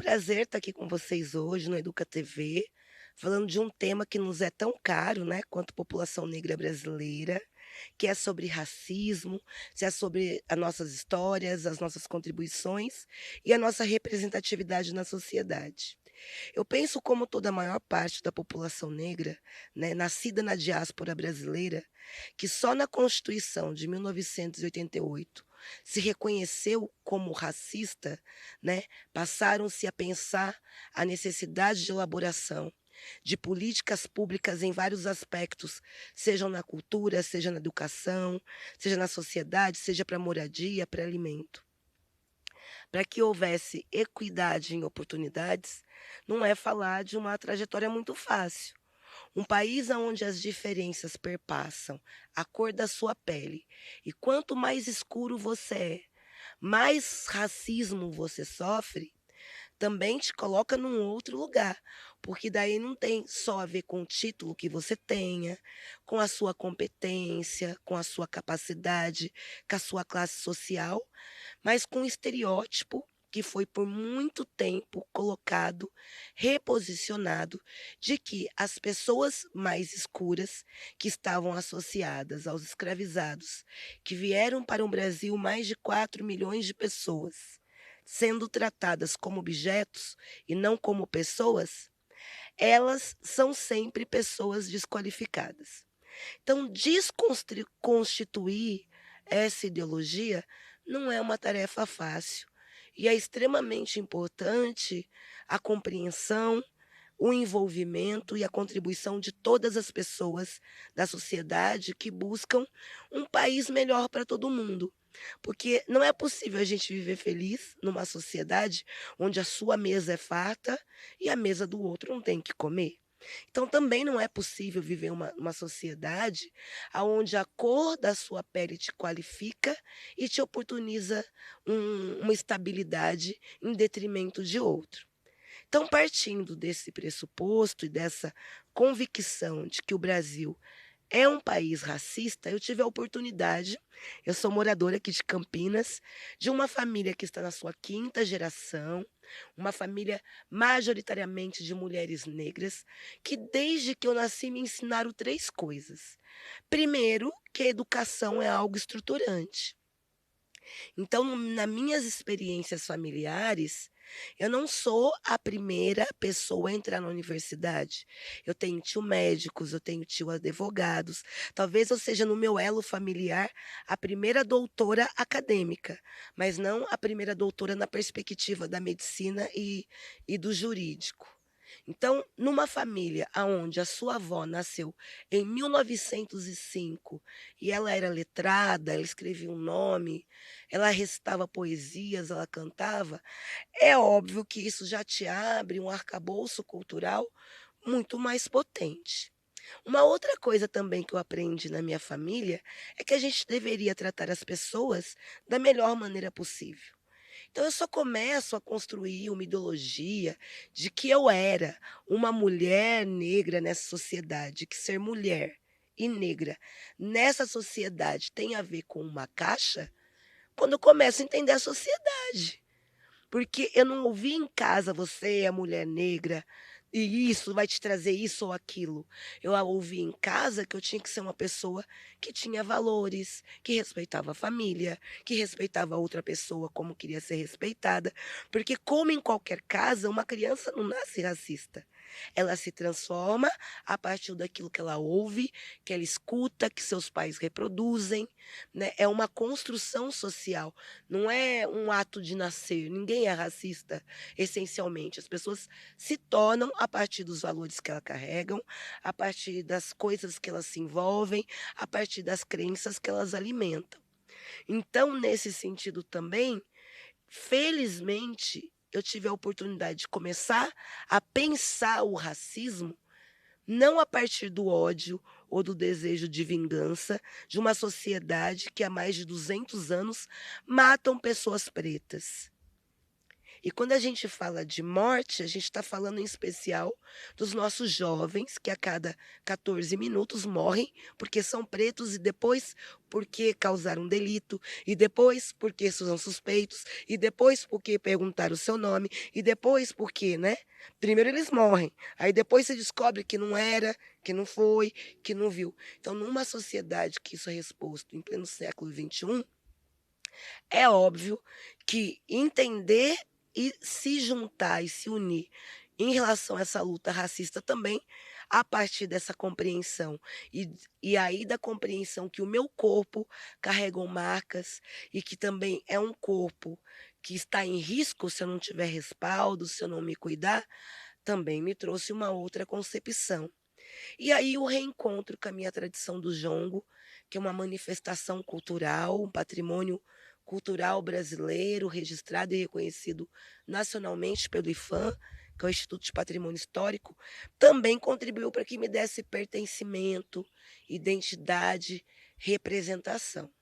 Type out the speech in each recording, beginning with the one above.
prazer estar aqui com vocês hoje no Educa TV, falando de um tema que nos é tão caro, né, quanto população negra brasileira, que é sobre racismo, se é sobre as nossas histórias, as nossas contribuições e a nossa representatividade na sociedade. Eu penso como toda a maior parte da população negra, né, nascida na diáspora brasileira, que só na Constituição de 1988 se reconheceu como racista, né, passaram-se a pensar a necessidade de elaboração de políticas públicas em vários aspectos, sejam na cultura, seja na educação, seja na sociedade, seja para moradia, para alimento. Para que houvesse equidade em oportunidades, não é falar de uma trajetória muito fácil. Um país onde as diferenças perpassam a cor da sua pele, e quanto mais escuro você é, mais racismo você sofre, também te coloca num outro lugar, porque daí não tem só a ver com o título que você tenha, com a sua competência, com a sua capacidade, com a sua classe social, mas com um estereótipo que foi por muito tempo colocado, reposicionado, de que as pessoas mais escuras, que estavam associadas aos escravizados, que vieram para o Brasil mais de 4 milhões de pessoas, sendo tratadas como objetos e não como pessoas, elas são sempre pessoas desqualificadas. Então, desconstituir essa ideologia não é uma tarefa fácil. E é extremamente importante a compreensão, o envolvimento e a contribuição de todas as pessoas da sociedade que buscam um país melhor para todo mundo. Porque não é possível a gente viver feliz numa sociedade onde a sua mesa é farta e a mesa do outro não tem que comer. Então também não é possível viver uma sociedade aonde a cor da sua pele te qualifica e te oportuniza uma estabilidade em detrimento de outro. Então, partindo desse pressuposto e dessa convicção de que o Brasil é um país racista, eu tive a oportunidade, eu sou moradora aqui de Campinas, de uma família que está na sua quinta geração, uma família majoritariamente de mulheres negras, que desde que eu nasci me ensinaram 3 coisas. Primeiro, que a educação é algo estruturante. Então, nas minhas experiências familiares, eu não sou a primeira pessoa a entrar na universidade. Eu tenho tio médicos, eu tenho tio advogados. Talvez eu seja no meu elo familiar a primeira doutora acadêmica, mas não a primeira doutora na perspectiva da medicina e do jurídico. Então, numa família aonde a sua avó nasceu em 1905 e ela era letrada, ela escrevia um nome, ela recitava poesias, ela cantava, é óbvio que isso já te abre um arcabouço cultural muito mais potente. Uma outra coisa também que eu aprendi na minha família é que a gente deveria tratar as pessoas da melhor maneira possível. Então eu só começo a construir uma ideologia de que eu era uma mulher negra nessa sociedade, que ser mulher e negra nessa sociedade tem a ver com uma caixa, quando eu começo a entender a sociedade. Porque eu não ouvi em casa: "Você é mulher negra, e isso vai te trazer isso ou aquilo". Eu a ouvi em casa que eu tinha que ser uma pessoa que tinha valores, que respeitava a família, que respeitava a outra pessoa como queria ser respeitada, porque como em qualquer casa, uma criança não nasce racista. Ela se transforma a partir daquilo que ela ouve, que ela escuta, que seus pais reproduzem, né, é uma construção social. Não é um ato de nascer, ninguém é racista, essencialmente. As pessoas se tornam a partir dos valores que elas carregam, a partir das coisas que elas se envolvem, a partir das crenças que elas alimentam. Então, nesse sentido também, felizmente, eu tive a oportunidade de começar a pensar o racismo não a partir do ódio ou do desejo de vingança de uma sociedade que há mais de 200 anos matam pessoas pretas. E quando a gente fala de morte, a gente está falando em especial dos nossos jovens, que a cada 14 minutos morrem porque são pretos e depois porque causaram um delito, e depois porque são suspeitos, e depois porque perguntaram o seu nome, e depois porque, né? Primeiro eles morrem, aí depois você descobre que não era, que não foi, que não viu. Então, numa sociedade que isso é exposto em pleno século XXI, é óbvio que entender e se juntar e se unir em relação a essa luta racista também, a partir dessa compreensão, e aí da compreensão que o meu corpo carregam marcas e que também é um corpo que está em risco se eu não tiver respaldo, se eu não me cuidar, também me trouxe uma outra concepção. E aí o reencontro com a minha tradição do jongo, que é uma manifestação cultural, um patrimônio cultural brasileiro, registrado e reconhecido nacionalmente pelo IPHAN, que é o Instituto de Patrimônio Histórico, também contribuiu para que me desse pertencimento, identidade, representação.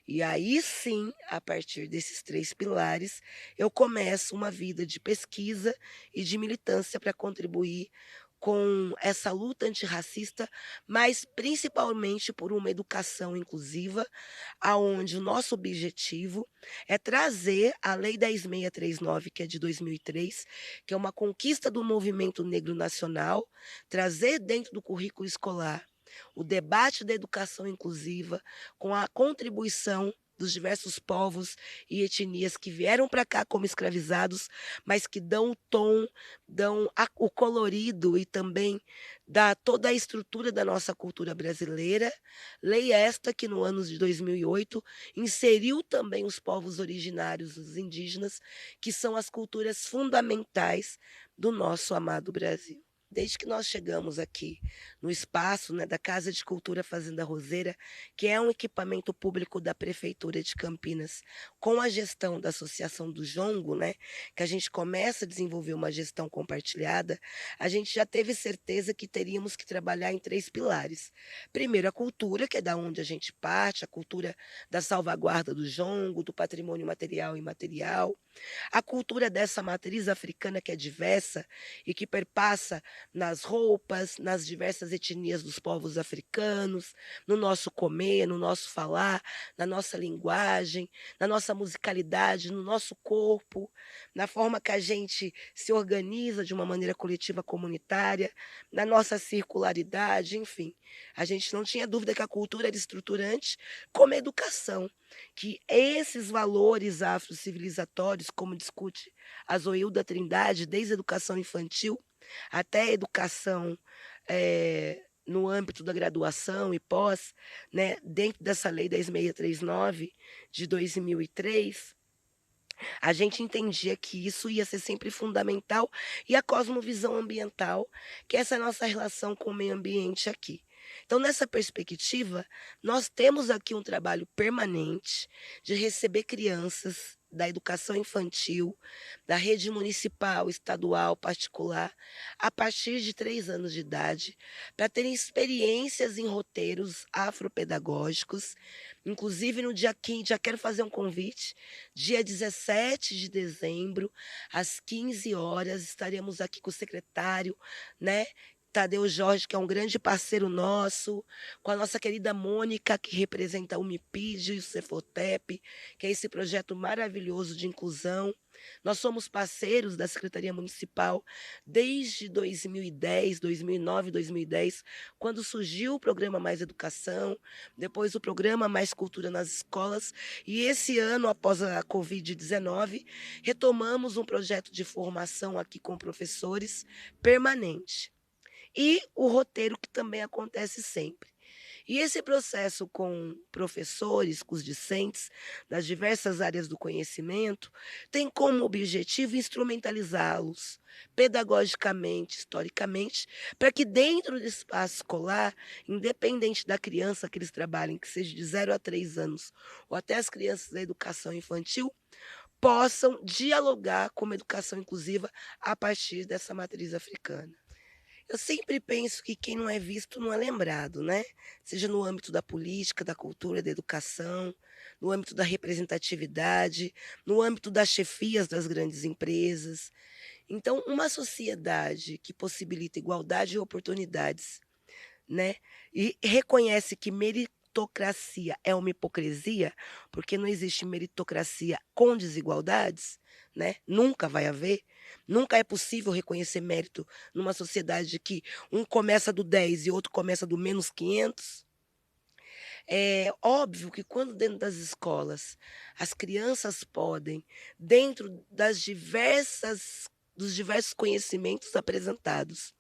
E aí sim, a partir desses 3 pilares, eu começo uma vida de pesquisa e de militância para contribuir com essa luta antirracista, mas principalmente por uma educação inclusiva, aonde o nosso objetivo é trazer a Lei 10.639, que é de 2003, que é uma conquista do movimento negro nacional, trazer dentro do currículo escolar o debate da educação inclusiva, com a contribuição dos diversos povos e etnias que vieram para cá como escravizados, mas que dão o tom, o colorido e também dá toda a estrutura da nossa cultura brasileira. Lei esta que no ano de 2008 inseriu também os povos originários, os indígenas, que são as culturas fundamentais do nosso amado Brasil. Desde que nós chegamos aqui no espaço, né, da Casa de Cultura Fazenda Roseira, que é um equipamento público da Prefeitura de Campinas, com a gestão da Associação do Jongo, né, que a gente começa a desenvolver uma gestão compartilhada, a gente já teve certeza que teríamos que trabalhar em 3 pilares. Primeiro, a cultura, que é da onde a gente parte, a cultura da salvaguarda do jongo, do patrimônio material e imaterial. A cultura dessa matriz africana que é diversa e que perpassa nas roupas, nas diversas etnias dos povos africanos, no nosso comer, no nosso falar, na nossa linguagem, na nossa musicalidade, no nosso corpo, na forma que a gente se organiza de uma maneira coletiva comunitária, na nossa circularidade, enfim. A gente não tinha dúvida que a cultura era estruturante, como a educação, que esses valores afrocivilizatórios, como discute a Zoilda Trindade, desde a educação infantil até a educação, no âmbito da graduação e pós, né, dentro dessa lei 10.639 de 2003, a gente entendia que isso ia ser sempre fundamental, e a cosmovisão ambiental, que é essa nossa relação com o meio ambiente aqui. Então, nessa perspectiva, nós temos aqui um trabalho permanente de receber crianças da educação infantil, da rede municipal, estadual, particular, a partir de 3 anos de idade, para terem experiências em roteiros afropedagógicos. Inclusive, no dia 15, já quero fazer um convite, dia 17 de dezembro, às 15 horas, estaremos aqui com o secretário, né, Tadeu Jorge, que é um grande parceiro nosso, com a nossa querida Mônica, que representa o MIPID e o Cefotep, que é esse projeto maravilhoso de inclusão. Nós somos parceiros da Secretaria Municipal desde 2010, 2009, 2010, quando surgiu o programa Mais Educação, depois o programa Mais Cultura nas Escolas, e esse ano, após a Covid-19, retomamos um projeto de formação aqui com professores permanente. E o roteiro que também acontece sempre. E esse processo com professores, com os discentes das diversas áreas do conhecimento, tem como objetivo instrumentalizá-los pedagogicamente, historicamente, para que dentro do espaço escolar, independente da criança que eles trabalhem, que seja de 0 a 3 anos, ou até as crianças da educação infantil, possam dialogar com uma educação inclusiva a partir dessa matriz africana. Eu sempre penso que quem não é visto não é lembrado, né, seja no âmbito da política, da cultura, da educação, no âmbito da representatividade, no âmbito das chefias das grandes empresas. Então, uma sociedade que possibilita igualdade de oportunidades, né, e reconhece que meritocracia é uma hipocrisia, porque não existe meritocracia com desigualdades, né, nunca vai haver, nunca é possível reconhecer mérito numa sociedade que um começa do 10 e outro começa do -500. É óbvio que quando dentro das escolas as crianças podem, dentro dos diversos conhecimentos apresentados,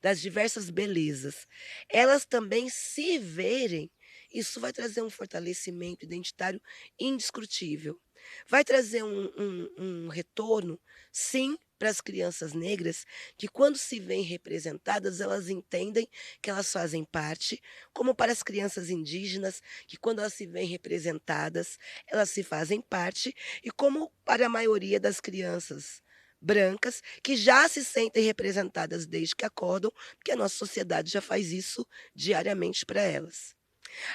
das diversas belezas, elas também se verem, isso vai trazer um fortalecimento identitário indiscutível. Vai trazer um retorno, sim, para as crianças negras, que quando se veem representadas, elas entendem que elas fazem parte, como para as crianças indígenas, que quando elas se veem representadas, elas se fazem parte, e como para a maioria das crianças brancas, que já se sentem representadas desde que acordam, porque a nossa sociedade já faz isso diariamente para elas.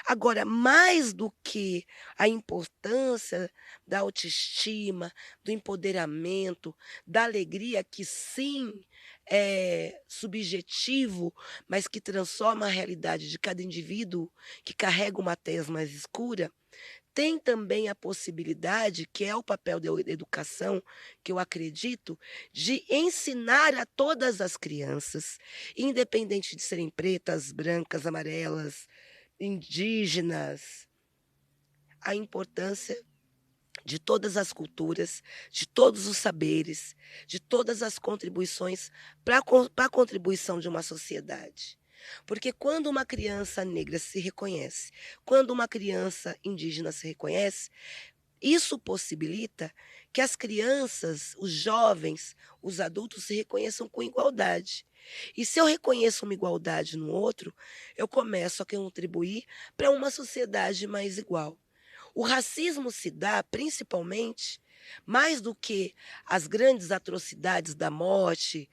Agora, mais do que a importância da autoestima, do empoderamento, da alegria, que sim é subjetivo, mas que transforma a realidade de cada indivíduo que carrega uma tez mais escura, tem também a possibilidade, que é o papel da educação, que eu acredito, de ensinar a todas as crianças, independente de serem pretas, brancas, amarelas, indígenas, a importância de todas as culturas, de todos os saberes, de todas as contribuições para a contribuição de uma sociedade. Porque quando uma criança negra se reconhece, quando uma criança indígena se reconhece, isso possibilita que as crianças, os jovens, os adultos se reconheçam com igualdade. E se eu reconheço uma igualdade no outro, eu começo a contribuir para uma sociedade mais igual. O racismo se dá principalmente, mais do que as grandes atrocidades da morte,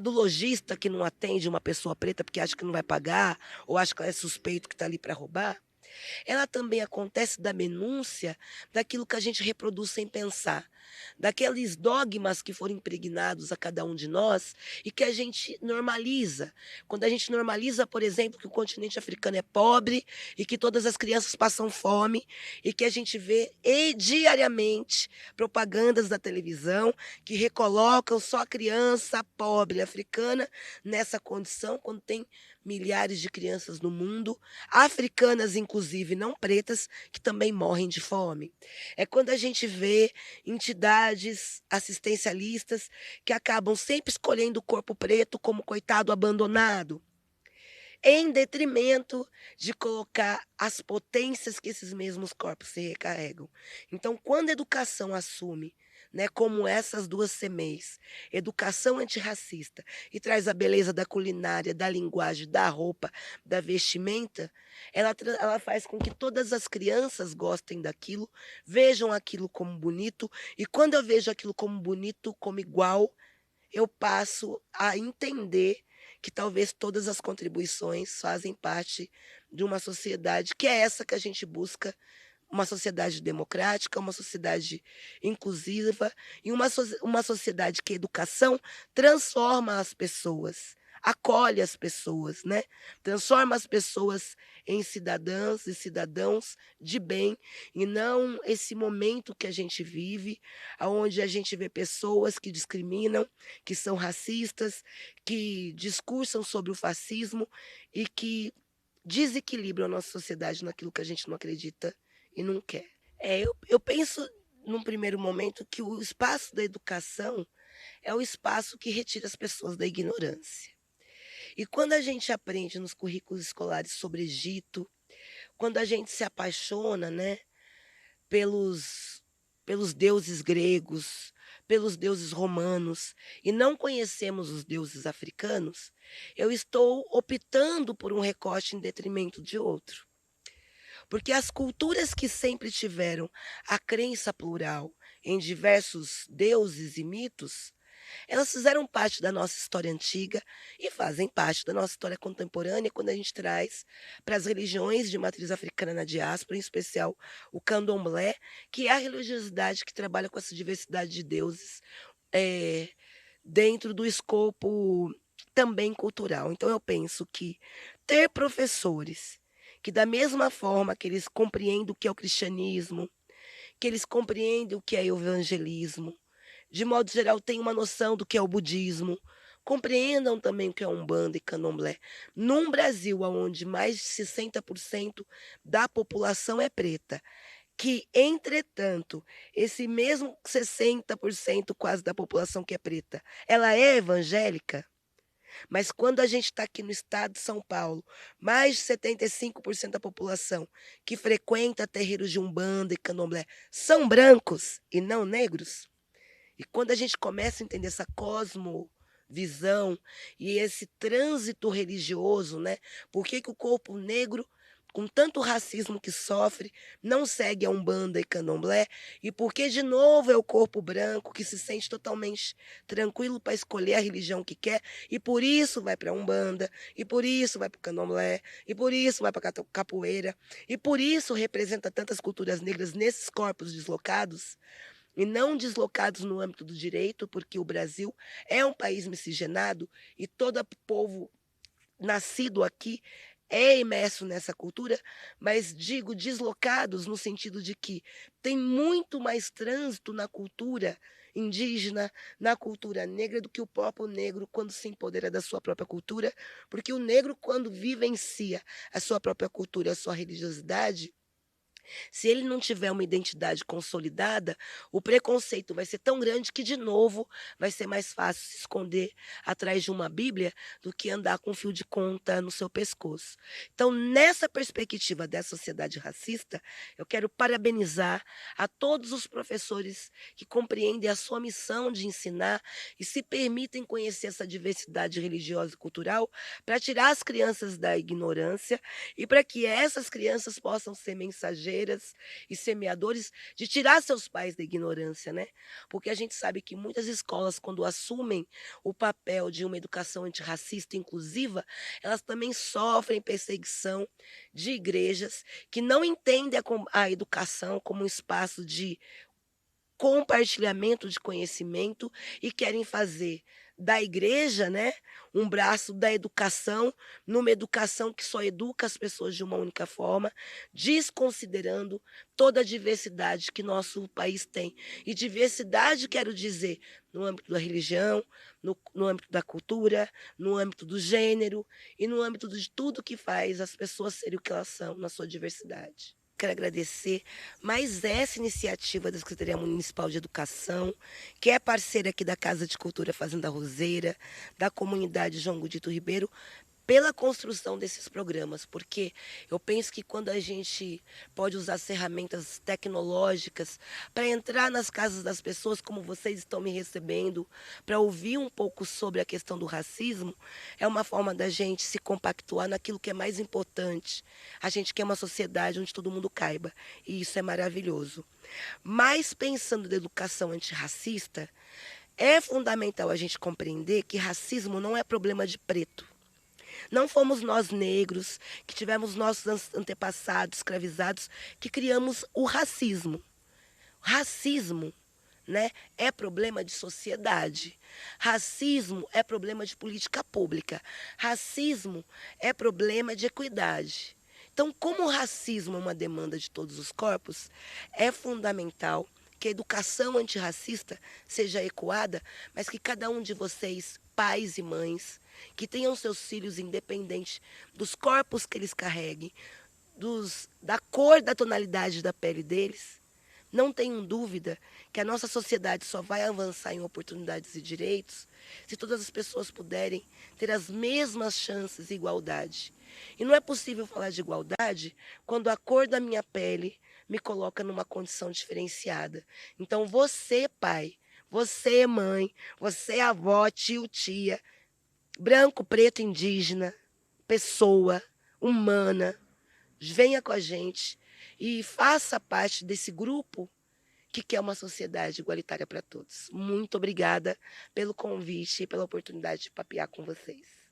do lojista que não atende uma pessoa preta porque acha que não vai pagar, ou acha que ela é suspeito que está ali para roubar, ela também acontece da minúcia daquilo que a gente reproduz sem pensar, daqueles dogmas que foram impregnados a cada um de nós e que a gente normaliza. Quando a gente normaliza, por exemplo, que o continente africano é pobre e que todas as crianças passam fome e que a gente vê diariamente propagandas da televisão que recolocam só a criança pobre africana nessa condição, quando tem milhares de crianças no mundo, africanas inclusive não pretas, que também morrem de fome. É quando a gente vê entidades assistencialistas que acabam sempre escolhendo o corpo preto como coitado abandonado, em detrimento de colocar as potências que esses mesmos corpos se recarregam. Então, quando a educação assume, né, como essas duas semeias, educação antirracista, e traz a beleza da culinária, da linguagem, da roupa, da vestimenta, ela faz com que todas as crianças gostem daquilo, vejam aquilo como bonito, e quando eu vejo aquilo como bonito, como igual, eu passo a entender que talvez todas as contribuições fazem parte de uma sociedade que é essa que a gente busca, uma sociedade democrática, uma sociedade inclusiva e uma sociedade que a educação transforma as pessoas, acolhe as pessoas, né, transforma as pessoas em cidadãs e cidadãos de bem, e não esse momento que a gente vive, aonde a gente vê pessoas que discriminam, que são racistas, que discursam sobre o fascismo e que desequilibram a nossa sociedade naquilo que a gente não acredita e não quer. Eu penso, num primeiro momento, que o espaço da educação é o espaço que retira as pessoas da ignorância. E quando a gente aprende nos currículos escolares sobre Egito, quando a gente se apaixona, né, pelos pelos deuses gregos, pelos deuses romanos, e não conhecemos os deuses africanos, eu estou optando por um recorte em detrimento de outro. Porque as culturas que sempre tiveram a crença plural em diversos deuses e mitos, Elas fizeram parte da nossa história antiga e fazem parte da nossa história contemporânea quando a gente traz para as religiões de matriz africana na diáspora, em especial o candomblé, que é a religiosidade que trabalha com essa diversidade de deuses, eh, dentro do escopo também cultural. Então eu penso que ter professores que da mesma forma que eles compreendem o que é o cristianismo, que eles compreendem o que é o evangelismo, de modo geral, têm uma noção do que é o budismo, compreendam também o que é Umbanda e Candomblé. Num Brasil onde mais de 60% da população é preta, que, entretanto, esse mesmo 60% quase da população que é preta, ela é evangélica, mas quando a gente está aqui no estado de São Paulo, mais de 75% da população que frequenta terreiros de Umbanda e Candomblé são brancos e não negros, e quando a gente começa a entender essa cosmovisão e esse trânsito religioso, né, por que que o corpo negro, com tanto racismo que sofre, não segue a Umbanda e Candomblé, e por que de novo é o corpo branco que se sente totalmente tranquilo para escolher a religião que quer, e por isso vai para a Umbanda, e por isso vai para o Candomblé, e por isso vai para a capoeira, e por isso representa tantas culturas negras nesses corpos deslocados, e não deslocados no âmbito do direito, porque o Brasil é um país miscigenado e todo povo nascido aqui é imerso nessa cultura, mas digo deslocados no sentido de que tem muito mais trânsito na cultura indígena, na cultura negra, do que o próprio negro quando se empodera da sua própria cultura, porque o negro, quando vivencia a sua própria cultura, a sua religiosidade, se ele não tiver uma identidade consolidada, o preconceito vai ser tão grande que, de novo, vai ser mais fácil se esconder atrás de uma Bíblia do que andar com um fio de conta no seu pescoço. Então, nessa perspectiva dessa sociedade racista, eu quero parabenizar a todos os professores que compreendem a sua missão de ensinar e se permitem conhecer essa diversidade religiosa e cultural para tirar as crianças da ignorância e para que essas crianças possam ser mensageiras e semeadores de tirar seus pais da ignorância, né? Porque a gente sabe que muitas escolas, quando assumem o papel de uma educação antirracista e inclusiva, elas também sofrem perseguição de igrejas que não entendem a educação como um espaço de compartilhamento de conhecimento e querem fazer da igreja, né, um braço da educação, numa educação que só educa as pessoas de uma única forma, desconsiderando toda a diversidade que nosso país tem. E diversidade, quero dizer, no âmbito da religião, no âmbito da cultura, no âmbito do gênero e no âmbito de tudo que faz as pessoas serem o que elas são na sua diversidade. Quero agradecer mais essa iniciativa da Secretaria Municipal de Educação, que é parceira aqui da Casa de Cultura Fazenda Roseira, da comunidade João Gudito Ribeiro, pela construção desses programas, porque eu penso que quando a gente pode usar as ferramentas tecnológicas para entrar nas casas das pessoas, como vocês estão me recebendo, para ouvir um pouco sobre a questão do racismo, é uma forma da gente se compactuar naquilo que é mais importante. A gente quer uma sociedade onde todo mundo caiba, e isso é maravilhoso. Mas pensando na educação antirracista, é fundamental a gente compreender que racismo não é problema de preto. Não fomos nós negros, que tivemos nossos antepassados escravizados, que criamos o racismo. Racismo, né, é problema de sociedade. Racismo é problema de política pública. Racismo é problema de equidade. Então, como o racismo é uma demanda de todos os corpos, é fundamental que a educação antirracista seja ecoada, mas que cada um de vocês, pais e mães, que tenham seus filhos independente dos corpos que eles carreguem, da cor, da tonalidade da pele deles, não tenham dúvida que a nossa sociedade só vai avançar em oportunidades e direitos se todas as pessoas puderem ter as mesmas chances e igualdade. E não é possível falar de igualdade quando a cor da minha pele me coloca numa condição diferenciada. Então você, pai, você, mãe, você, avó, tio, tia, branco, preto, indígena, pessoa, humana, venha com a gente e faça parte desse grupo que é uma sociedade igualitária para todos. Muito obrigada pelo convite e pela oportunidade de papear com vocês.